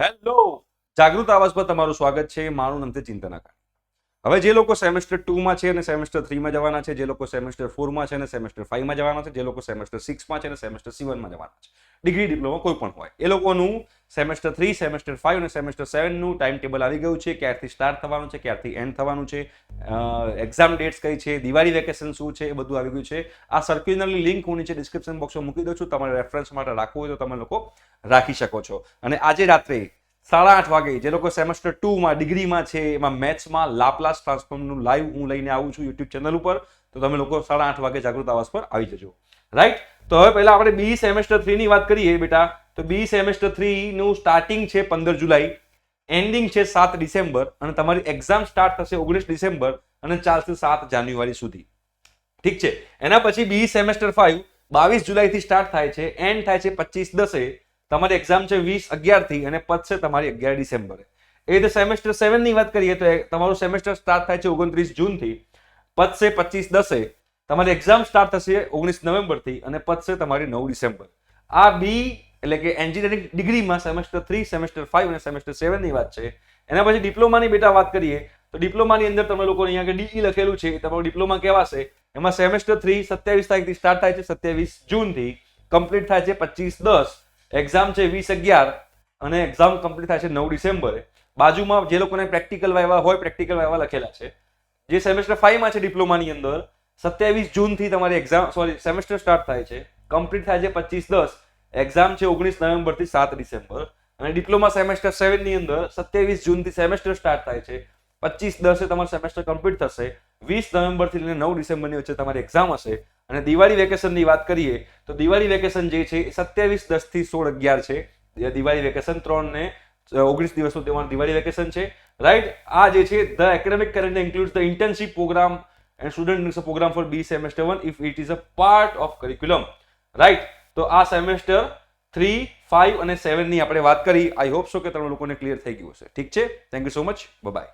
Hello, જાગૃત આવાજ પર તમારું સ્વાગત છે. મારું નામ છે ચિંતનાકાર. હવે જે લોકો સેમેસ્ટર 2 માં છે અને સેમેસ્ટર 3 માં જવાના છે, જે લોકો સેમેસ્ટર 4 માં છે અને સેમેસ્ટર 5 માં જવાના છે, જે લોકો સેમેસ્ટર 6 માં છે અને સેમેસ્ટર 7 માં જવાના છે, ડિગ્રી ડિપ્લોમા કોઈ પણ હોય, એ લોકોનું સેમેસ્ટર 3, સેમેસ્ટર 5 અને સેમેસ્ટર 7 નું ટાઈમ ટેબલ આવી ગયું છે. ક્યારથી સ્ટાર્ટ થવાનું છે, ક્યારથી એન્ડ થવાનું છે, એક્ઝામ ડેટ્સ કઈ છે, દિવાળી વેકેશન શું છે, એ બધું આવી ગયું છે. આ સર્ક્યુલરની લિંક હું નીચે ડિસ્ક્રિપ્શન બોક્સમાં મૂકી દઉં છું. તમારે રેફરન્સ માટે રાખવું હોય તો તમે લોકો રાખી શકો છો. અને આજે રાત્રે 8:30 વાગે જે લોકો સેમેસ્ટર 2 માં ડિગ્રીમાં છે, એમાં મેથ્સમાં લાપ્લાસ ટ્રાન્સફોર્મનું લાઈવ હું લઈને આવું છું યુટ્યુબ ચેનલ ઉપર. તો તમે લોકો 8:30 વાગે જાગૃત આવાજ પર આવી જજો. રાઈટ. તો હવે પહેલા આપણે બી સેમેસ્ટર 3 ની વાત કરીએ બેટા. તો બી સેમેસ્ટર 3 નું સ્ટાર્ટિંગ છે 15 જુલાઈ, એન્ડિંગ છે 7 ડિસેમ્બર અને તમારી એક્ઝામ સ્ટાર્ટ થશે 19 ડિસેમ્બર અને ચાલશે 7 જાન્યુઆરી સુધી. ઠીક છે. એના પછી બી સેમેસ્ટર 5 22 જુલાઈથી સ્ટાર્ટ થાય છે, એન્ડ થાય છે 25/10. તમારી એક્ઝામ છે 20/11 થી અને પતશે તમારી 11 ડિસેમ્બરે. એ રીતે સેમેસ્ટર 7 ની વાત કરીએ તો તમારું સેમેસ્ટર સ્ટાર્ટ થાય છે 29 જૂનથી, પતશે 25/10. તમારી એક્ઝામ સ્ટાર્ટ થશે 19 નવેમ્બરથી અને પતશે તમારી 9 ડિસેમ્બર. આ બી એટલે કે એન્જિનિયરિંગ ડિગ્રીમાં સેમેસ્ટર 3, સેમેસ્ટર 5 અને સેમેસ્ટર 7 ની વાત છે. એના પછી ડિપ્લોમાની બેટા વાત કરીએ તો ડિપ્લોમાની અંદર તમે લોકો અહીંયા આગળ ડીઈ લખેલું છે, તમારું ડિપ્લોમા કહેવાશે. એમાં સેમેસ્ટર 3 27 તારીખથી સ્ટાર્ટ થાય છે, 27 જૂનથી કમ્પ્લીટ થાય છે 25/10. એક્ઝામ છે 20/11 અને એક્ઝામ કમ્પ્લીટ થાય છે 9 ડિસેમ્બરે. બાજુમાં જે લોકોને પ્રેક્ટિકલ વાયવા હોય, પ્રેક્ટિકલ વાયવા લખેલા છે. જે સેમેસ્ટર 5 માં છે ડિપ્લોમાની અંદર 27 જૂનથી તમારી એક્ઝામ સેમેસ્ટર સ્ટાર્ટ થાય છે, કમ્પ્લીટ થાય છે 25/10. એક્ઝામ છે 19 નવેમ્બરથી 7 ડિસેમ્બર. અને ડિપ્લોમા સેમેસ્ટર 7 ની અંદર 27 જૂનથી સેમેસ્ટર સ્ટાર્ટ થાય છે, 25/10 તમારું સેમેસ્ટર કમ્પ્લીટ થશે, 20 નવેમ્બરથી લઈને 9 ડિસેમ્બરની વચ્ચે તમારી એક્ઝામ હશે. અને દિવાળી વેકેશનની વાત કરીએ તો દિવાળી વેકેશન જે છે 27/10 થી 16/11 છે. દિવાળી વેકેશન 3 ને 19 દિવસનું તમારું દિવાળી વેકેશન છે. રાઈટ. આ જે છે the academic calendar includes the internship program and student program for B semester 1 if it is a part of curriculum. Right. તો આ સેમેસ્ટર 3, 5 અને 7 ની આપણે વાત કરી. આઈ હોપ સો કે તમને લોકોને ક્લિયર થઈ ગયું હશે. ઠીક છે. Thank you so much. By.